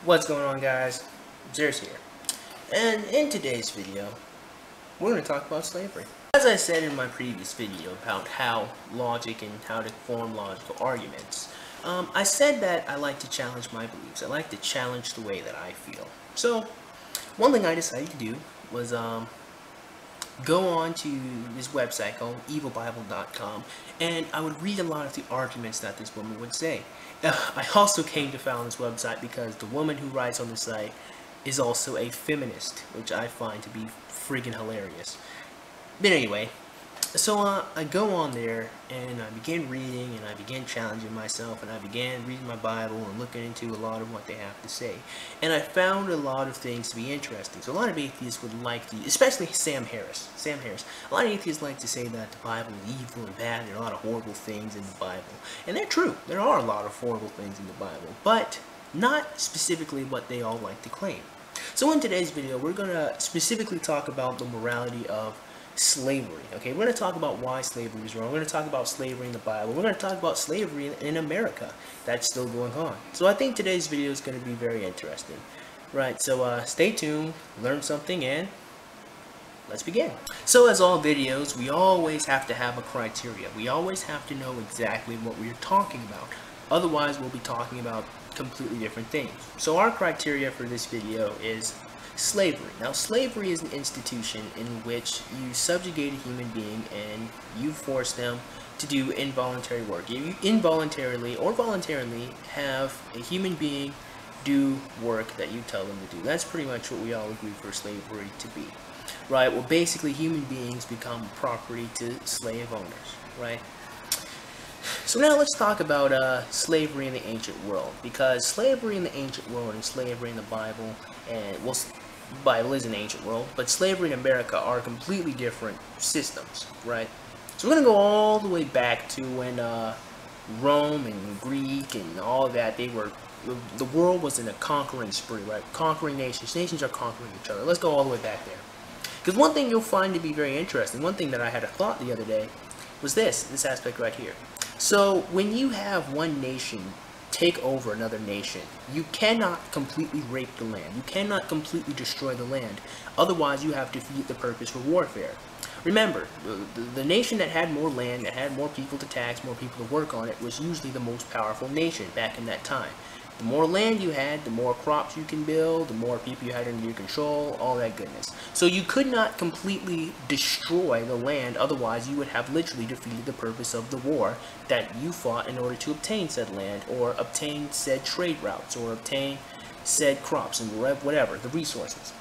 What's going on, guys? Zeus here, and in today's video we're going to talk about slavery. As I said in my previous video about how logic and how to form logical arguments, I said that I like to challenge my beliefs. I like to challenge the way that I feel. So one thing I decided to do was go on to this website called evilbible.com, and I would read a lot of the arguments that this woman would say. I also came to found this website because the woman who writes on the site is also a feminist, which I find to be friggin' hilarious. But anyway, so I go on there and I begin reading and I begin challenging myself, and I began reading my Bible and looking into a lot of what they have to say. And I found a lot of things to be interesting. So a lot of atheists would like to, especially Sam Harris, a lot of atheists like to say that the Bible is evil and bad. There are a lot of horrible things in the Bible. And they're true. There are a lot of horrible things in the Bible, but not specifically what they all like to claim. So in today's video, we're going to specifically talk about the morality of slavery. Okay, we're going to talk about why slavery is wrong. We're going to talk about slavery in the Bible. We're going to talk about slavery in America that's still going on. So I think today's video is going to be very interesting. Right, so stay tuned, learn something, and let's begin. So as all videos, we always have to have a criteria. We always have to know exactly what we're talking about. Otherwise, we'll be talking about completely different things. So our criteria for this video is slavery. Now, slavery is an institution in which you subjugate a human being and you force them to do involuntary work. You involuntarily or voluntarily have a human being do work that you tell them to do. That's pretty much what we all agree for slavery to be. Right? Well, basically, human beings become property to slave owners. Right? So now let's talk about slavery in the ancient world, because slavery in the ancient world and slavery in the Bible, and well, Bible is an ancient world, but slavery in America are completely different systems, right? So we're going to go all the way back to when Rome and Greek and all that, the world was in a conquering spree, right? Conquering nations. Nations are conquering each other. Let's go all the way back there. Because one thing you'll find to be very interesting, one thing that I had a thought the other day, was this aspect right here. So when you have one nation take over another nation, you cannot completely rape the land. You cannot completely destroy the land. Otherwise, you have defeated the purpose for warfare. Remember, the nation that had more land, that had more people to tax, more people to work on it, was usually the most powerful nation back in that time. The more land you had, the more crops you can build, the more people you had under your control, all that goodness. So you could not completely destroy the land, otherwise you would have literally defeated the purpose of the war that you fought in order to obtain said land, or obtain said trade routes, or obtain said crops and whatever, the resources.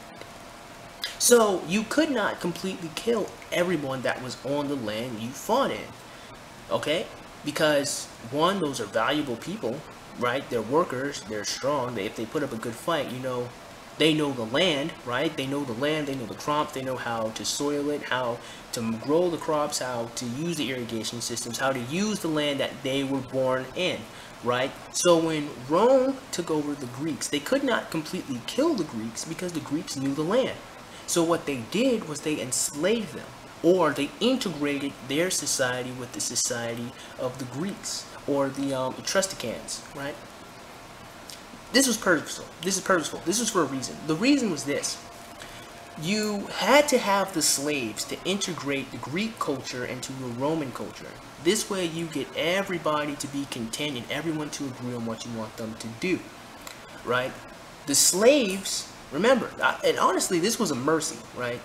So you could not completely kill everyone that was on the land you fought in, okay? Because one, those are valuable people. Right, they're workers, they're strong, if they put up a good fight, you know, they know the land, right, they know the land, they know the crops, they know how to soil it, how to grow the crops, how to use the irrigation systems, how to use the land that they were born in, right? So when Rome took over the Greeks, they could not completely kill the Greeks because the Greeks knew the land. So what they did was they enslaved them, or they integrated their society with the society of the Greeks, or the Etruscans, right? This was purposeful. This is purposeful. This was for a reason. The reason was this. You had to have the slaves to integrate the Greek culture into the Roman culture. This way you get everybody to be content and everyone to agree on what you want them to do, right? The slaves, remember, and honestly, this was a mercy, right?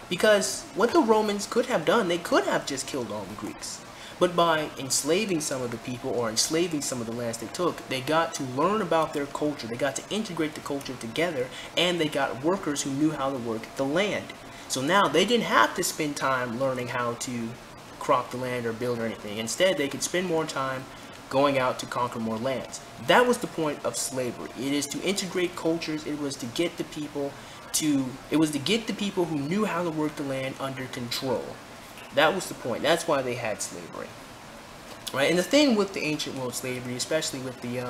Because what the Romans could have done, they could have just killed all the Greeks. But by enslaving some of the people, or enslaving some of the lands they took, they got to learn about their culture, they got to integrate the culture together, and they got workers who knew how to work the land. So now they didn't have to spend time learning how to crop the land or build or anything. Instead, they could spend more time going out to conquer more lands. That was the point of slavery. It is to integrate cultures. It was to get the people who knew how to work the land under control. That was the point. That's why they had slavery, right? And the thing with the ancient world slavery, especially with the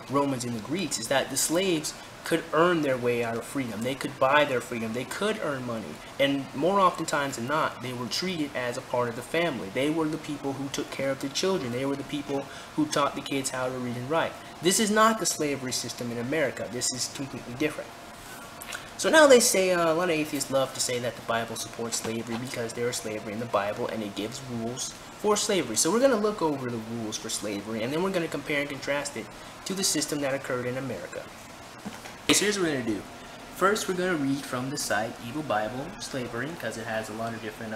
Romans and the Greeks, is that the slaves could earn their way out of freedom. They could buy their freedom. They could earn money. And more oftentimes than not, they were treated as a part of the family. They were the people who took care of the children. They were the people who taught the kids how to read and write. This is not the slavery system in America. This is completely different. So now they say, a lot of atheists love to say that the Bible supports slavery because there is slavery in the Bible and it gives rules for slavery. So we're going to look over the rules for slavery, and then we're going to compare and contrast it to the system that occurred in America. Okay, so here's what we're going to do. First, we're going to read from the site Evil Bible Slavery, because it has a lot of different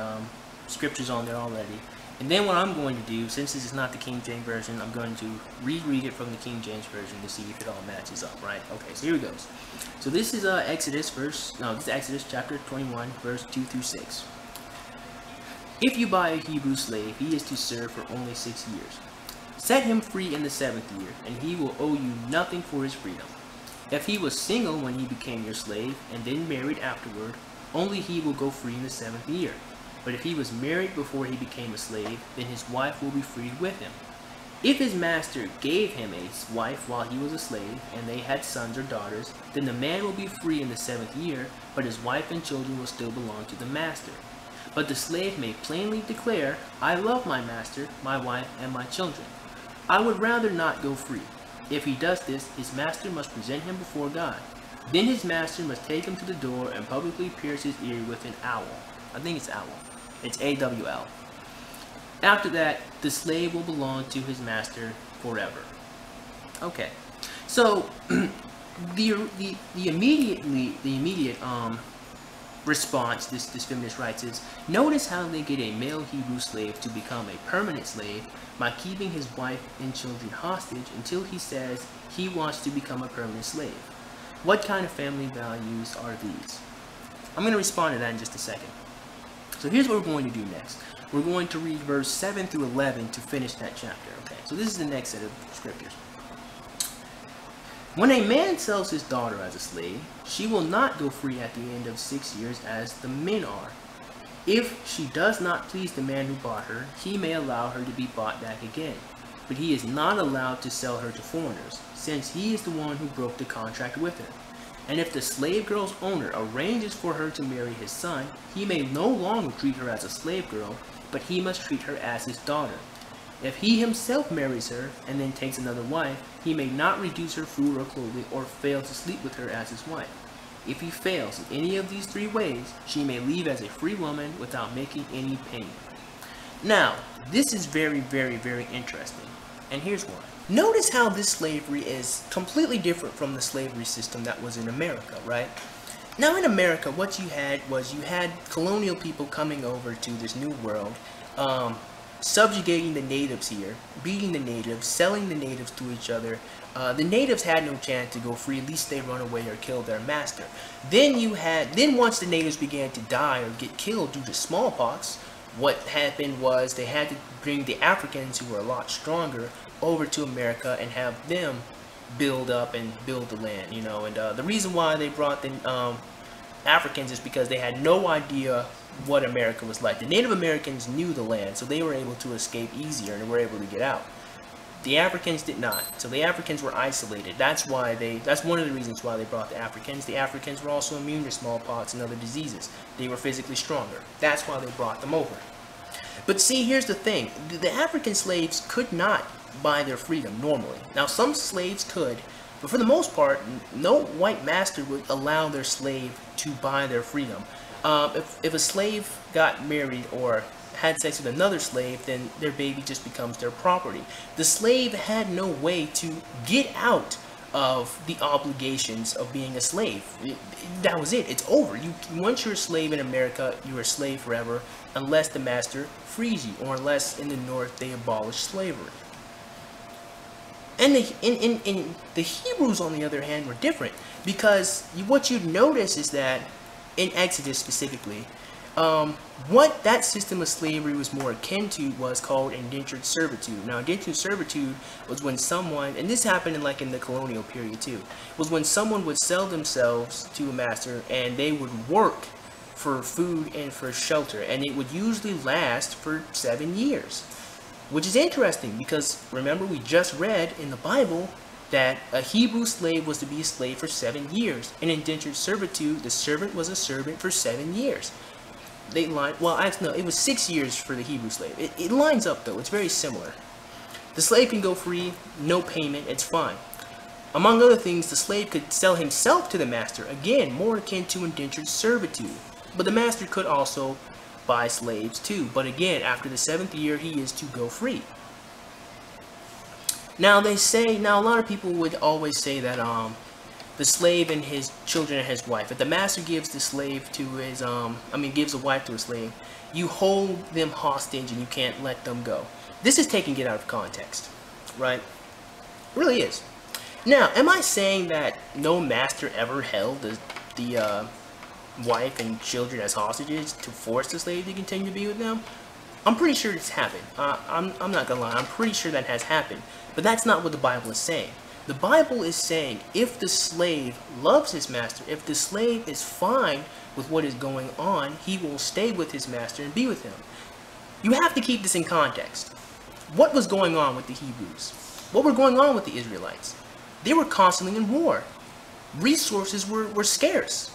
scriptures on there already. And then what I'm going to do, since this is not the King James Version, I'm going to reread it from the King James Version to see if it all matches up, right? Okay, so here it goes. So this is Exodus chapter 21, verse 2 through 6. If you buy a Hebrew slave, he is to serve for only 6 years. Set him free in the 7th year, and he will owe you nothing for his freedom. If he was single when he became your slave, and then married afterward, only he will go free in the 7th year. But if he was married before he became a slave, then his wife will be freed with him. If his master gave him a wife while he was a slave, and they had sons or daughters, then the man will be free in the 7th year, but his wife and children will still belong to the master. But the slave may plainly declare, I love my master, my wife, and my children. I would rather not go free. If he does this, his master must present him before God. Then his master must take him to the door and publicly pierce his ear with an awl. I think it's owl. It's A-W-L. After that, the slave will belong to his master forever. Okay, so the immediate response this feminist writes is, notice how they get a male Hebrew slave to become a permanent slave by keeping his wife and children hostage until he says he wants to become a permanent slave. What kind of family values are these? I'm going to respond to that in just a second. So here's what we're going to do next. We're going to read verse 7 through 11 to finish that chapter. Okay, so this is the next set of scriptures. When a man sells his daughter as a slave, she will not go free at the end of 6 years as the men are. If she does not please the man who bought her, he may allow her to be bought back again. But he is not allowed to sell her to foreigners, since he is the one who broke the contract with her. And if the slave girl's owner arranges for her to marry his son, he may no longer treat her as a slave girl, but he must treat her as his daughter. If he himself marries her and then takes another wife, he may not reduce her food or clothing or fail to sleep with her as his wife. If he fails in any of these 3 ways, she may leave as a free woman without making any payment. Now, this is very, very, very interesting, and here's why. Notice how this slavery is completely different from the slavery system that was in America, right? Now in America, what you had was you had colonial people coming over to this new world, subjugating the natives here, beating the natives, selling the natives to each other. The natives had no chance to go free, at least they run away or kill their master. Then once the natives began to die or get killed due to smallpox, what happened was they had to bring the Africans, who were a lot stronger, over to America and have them build up and build the land, you know. And the reason why they brought the Africans is because they had no idea what America was like. The Native Americans knew the land, so they were able to escape easier and were able to get out. The Africans did not. So the Africans were isolated. That's one of the reasons why they brought the Africans. The Africans were also immune to smallpox and other diseases. They were physically stronger. That's why they brought them over. But see, here's the thing. The African slaves could not buy their freedom normally. Now, some slaves could, but for the most part, no white master would allow their slave to buy their freedom. If a slave got married or had sex with another slave, then their baby just becomes their property. The slave had no way to get out of the obligations of being a slave. That was it. It's over. Once you're a slave in America, you're a slave forever, unless the master frees you, or unless in the North they abolish slavery. And the Hebrews, on the other hand, were different, because what you'd notice is that in Exodus specifically, what that system of slavery was more akin to was called indentured servitude. Now, indentured servitude was when someone, and this happened in the colonial period too, was when someone would sell themselves to a master and they would work for food and for shelter, and it would usually last for 7 years. Which is interesting, because remember, we just read in the Bible that a Hebrew slave was to be a slave for 7 years. In indentured servitude, the servant was a servant for 7 years. They line, well, no, it was 6 years for the Hebrew slave. It lines up though, it's very similar. The slave can go free, no payment, it's fine. Among other things, the slave could sell himself to the master, again, more akin to indentured servitude. But the master could also buy slaves too. But again, after the 7th year, he is to go free. Now a lot of people would always say that the slave and his children and his wife, if the master gives the slave to his, gives a wife to a slave, you hold them hostage and you can't let them go. This is taking it out of context, right? It really is. Now, am I saying that no master ever held the wife and children as hostages to force the slave to continue to be with them? I'm pretty sure it's happened. I'm not gonna lie, I'm pretty sure that has happened. But that's not what the Bible is saying. The Bible is saying if the slave loves his master, if the slave is fine with what is going on, he will stay with his master and be with him. You have to keep this in context. What was going on with the Hebrews? What were going on with the Israelites? They were constantly in war. Resources were scarce.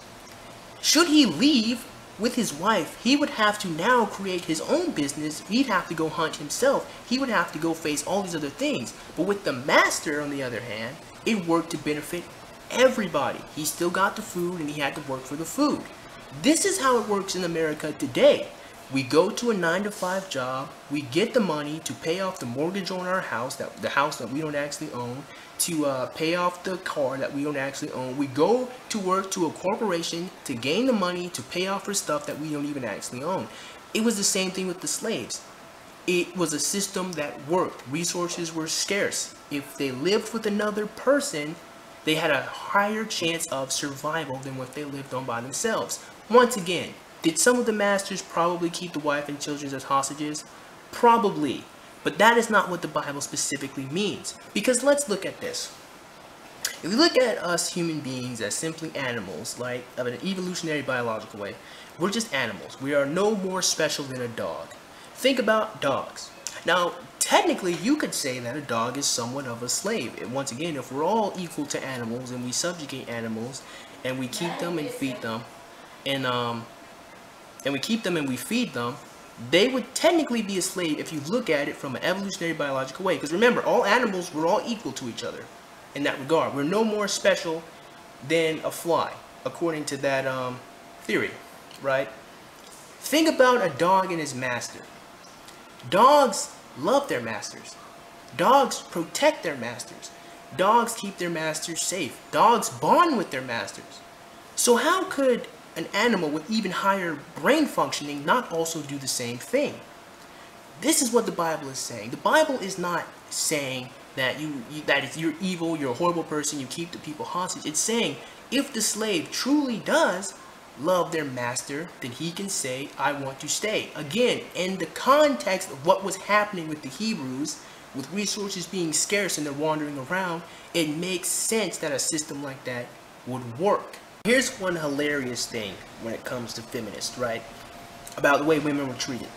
Should he leave with his wife, he would have to now create his own business. He'd have to go hunt himself. He would have to go face all these other things. But with the master, on the other hand, it worked to benefit everybody. He still got the food and he had to work for the food. This is how it works in America today. We go to a 9-to-5 job, we get the money to pay off the mortgage on our house, the house that we don't actually own, to pay off the car that we don't actually own. We go to work to a corporation to gain the money to pay off for stuff that we don't even actually own. It was the same thing with the slaves. It was a system that worked. Resources were scarce. If they lived with another person, they had a higher chance of survival than if they lived on by themselves. Once again, did some of the masters probably keep the wife and children as hostages? Probably. But that is not what the Bible specifically means. Because let's look at this. If we look at us human beings as simply animals, like of an evolutionary biological way, we're just animals. We are no more special than a dog. Think about dogs. Now, technically, you could say that a dog is somewhat of a slave. And once again, if we're all equal to animals and we subjugate animals and we keep them and feed them, and we keep them and we feed them, they would technically be a slave if you look at it from an evolutionary biological way. Because remember, all animals, we're all equal to each other in that regard. We're no more special than a fly, according to that theory, right? Think about a dog and his master. Dogs love their masters. Dogs protect their masters. Dogs keep their masters safe. Dogs bond with their masters. So how could an animal with even higher brain functioning not also do the same thing? This is what the Bible is saying. The Bible is not saying that you're evil, you're a horrible person, you keep the people hostage. It's saying if the slave truly does love their master, then he can say, I want to stay. Again, in the context of what was happening with the Hebrews, with resources being scarce and they're wandering around, it makes sense that a system like that would work. Here's one hilarious thing when it comes to feminists, right? About the way women were treated.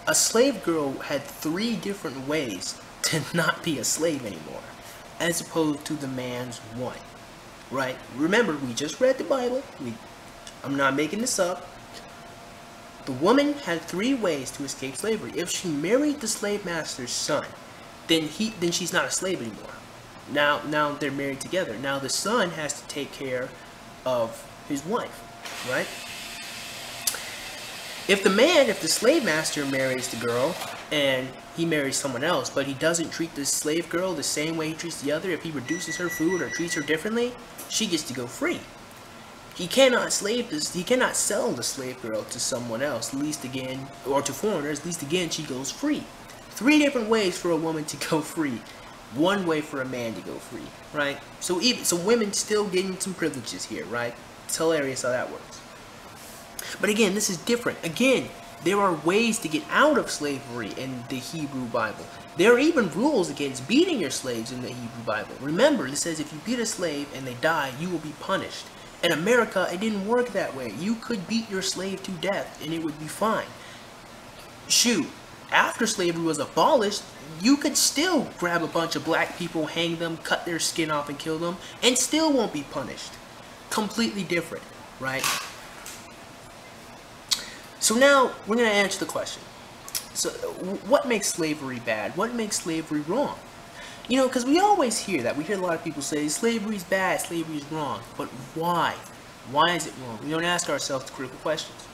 A slave girl had 3 different ways to not be a slave anymore, as opposed to the man's 1, right? Remember, we just read the Bible. I'm not making this up. The woman had 3 ways to escape slavery. If she married the slave master's son, then she's not a slave anymore. Now they're married together. Now the son has to take care of his wife, right? If the slave master marries the girl and he marries someone else, but he doesn't treat the slave girl the same way he treats the other, if he reduces her food or treats her differently, she gets to go free. He cannot sell the slave girl to someone else, at least again, or to foreigners, at least again she goes free. 3 different ways for a woman to go free. 1 way for a man to go free, right? So women still getting some privileges here, right? It's hilarious how that works. But again, this is different. Again, there are ways to get out of slavery in the Hebrew Bible. There are even rules against beating your slaves in the Hebrew Bible. Remember, it says if you beat a slave and they die, you will be punished. In America, it didn't work that way. You could beat your slave to death and it would be fine. Shoot, after slavery was abolished, you could still grab a bunch of black people, hang them, cut their skin off and kill them, and still won't be punished. Completely different, right? So now, we're going to answer the question. So, what makes slavery bad? What makes slavery wrong? You know, because we always hear that. We hear a lot of people say slavery is bad, slavery is wrong. But why? Why is it wrong? We don't ask ourselves the critical questions.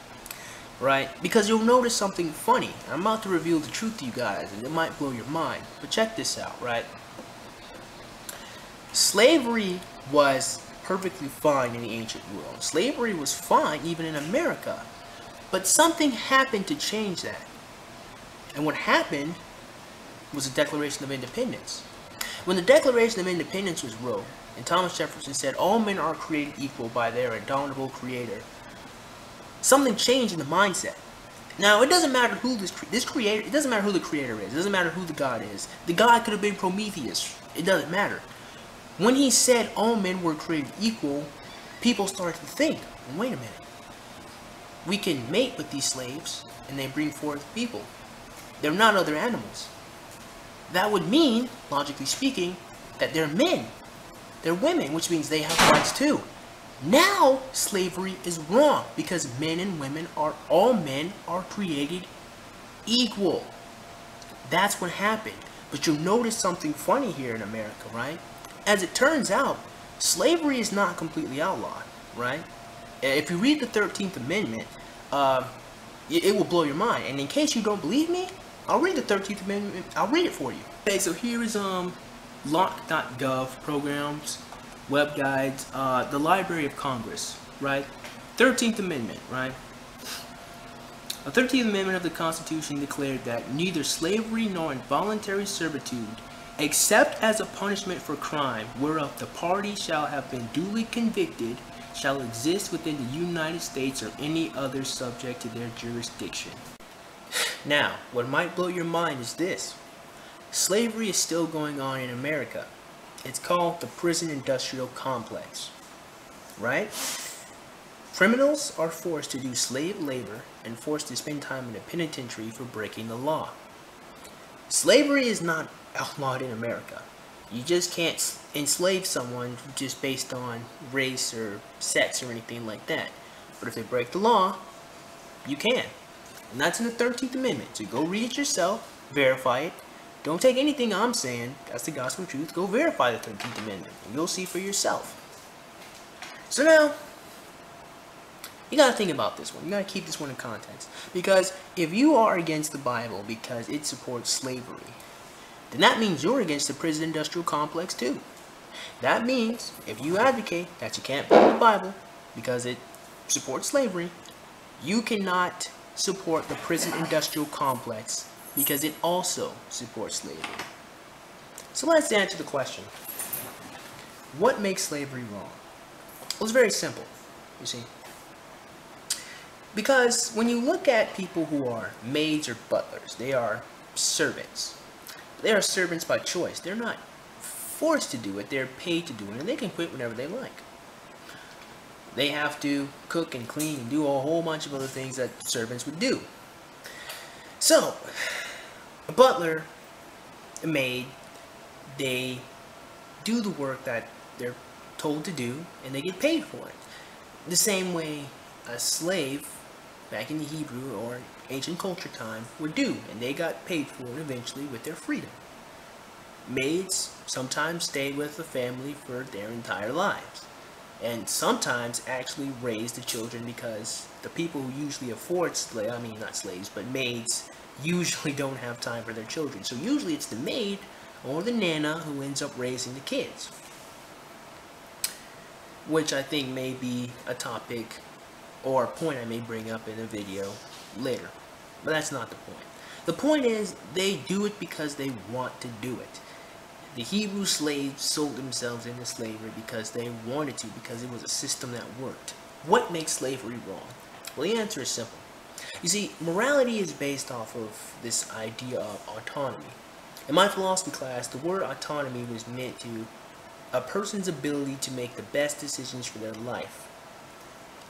Right? Because you'll notice something funny. I'm about to reveal the truth to you guys, and it might blow your mind. But check this out, right? Slavery was perfectly fine in the ancient world. Slavery was fine even in America. But something happened to change that. And what happened was the Declaration of Independence. When the Declaration of Independence was wrote, and Thomas Jefferson said all men are created equal by their indomitable creator, something changed in the mindset. Now, it doesn't matter who this creator, it doesn't matter who the creator is, it doesn't matter who the God is. The God could have been Prometheus. It doesn't matter. When he said all men were created equal, people started to think, wait a minute. We can mate with these slaves, and they bring forth people. They're not other animals. That would mean, logically speaking, that they're men. They're women, which means they have rights too. Now, slavery is wrong, because men and women all men are created equal. That's what happened. But you'll notice something funny here in America, right? As it turns out, slavery is not completely outlawed, right? If you read the 13th Amendment, it will blow your mind. And in case you don't believe me, I'll read the 13th Amendment. I'll read it for you. Okay, so here is lock.gov programs, web guides, the Library of Congress, right? 13th Amendment, right? The 13th Amendment of the Constitution declared that neither slavery nor involuntary servitude, except as a punishment for crime whereof the party shall have been duly convicted, shall exist within the United States or any other subject to their jurisdiction. Now, what might blow your mind is this. Slavery is still going on in America. It's called the prison industrial complex, right? Criminals are forced to do slave labor and forced to spend time in a penitentiary for breaking the law. Slavery is not outlawed in America. You just can't enslave someone just based on race or sex or anything like that. But if they break the law, you can. And that's in the 13th Amendment. So go read it yourself, verify it. Don't take anything I'm saying. That's the gospel truth. Go verify the 13th Amendment, and you'll see for yourself. So now, you gotta think about this one. You gotta keep this one in context. Because if you are against the Bible because it supports slavery, then that means you're against the prison industrial complex too. That means if you advocate that you can't follow the Bible because it supports slavery, you cannot support the prison industrial complex because it also supports slavery. So let's answer the question. What makes slavery wrong? Well, it's very simple, you see. Because when you look at people who are maids or butlers, they are servants. They are servants by choice. They're not forced to do it. They're paid to do it, and they can quit whenever they like. They have to cook and clean and do a whole bunch of other things that servants would do. So, a butler, a maid, they do the work that they're told to do, and they get paid for it. The same way a slave, back in the Hebrew or ancient culture time, would do, and they got paid for it eventually with their freedom. Maids sometimes stay with the family for their entire lives, and sometimes actually raise the children because the people who usually afford not slaves, but maids usually don't have time for their children. So usually it's the maid or the nana who ends up raising the kids, which I think may be a topic or a point I may bring up in a video later. But that's not the point. The point is they do it because they want to do it. The Hebrew slaves sold themselves into slavery because they wanted to, because it was a system that worked. What makes slavery wrong? Well, the answer is simple. You see, morality is based off of this idea of autonomy. In my philosophy class, the word autonomy was meant to a person's ability to make the best decisions for their life.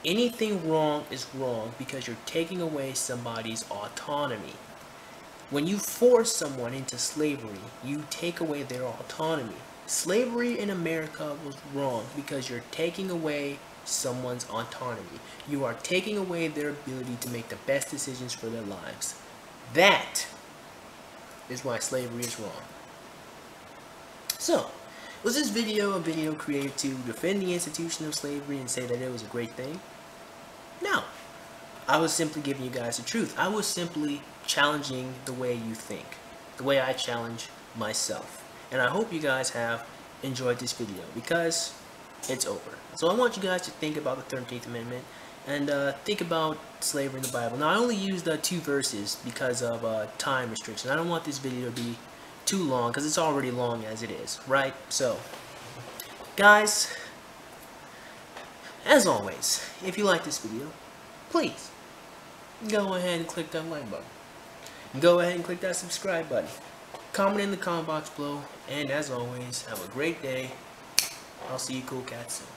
Anything wrong is wrong because you're taking away somebody's autonomy. When you force someone into slavery, you take away their autonomy. Slavery in America was wrong because you're taking away someone's autonomy. You are taking away their ability to make the best decisions for their lives. That is why slavery is wrong. So, was this video a video created to defend the institution of slavery and say that it was a great thing? No. I was simply giving you guys the truth. I was simply challenging the way you think, the way I challenge myself. And I hope you guys have enjoyed this video because it's over. So I want you guys to think about the 13th Amendment and think about slavery in the Bible. Now I only used 2 verses because of time restriction. I don't want this video to be too long because it's already long as it is, right? So, guys, as always, if you like this video, please go ahead and click that like button. Go ahead and click that subscribe button. Comment in the comment box below, and as always, have a great day. I'll see you cool cats soon.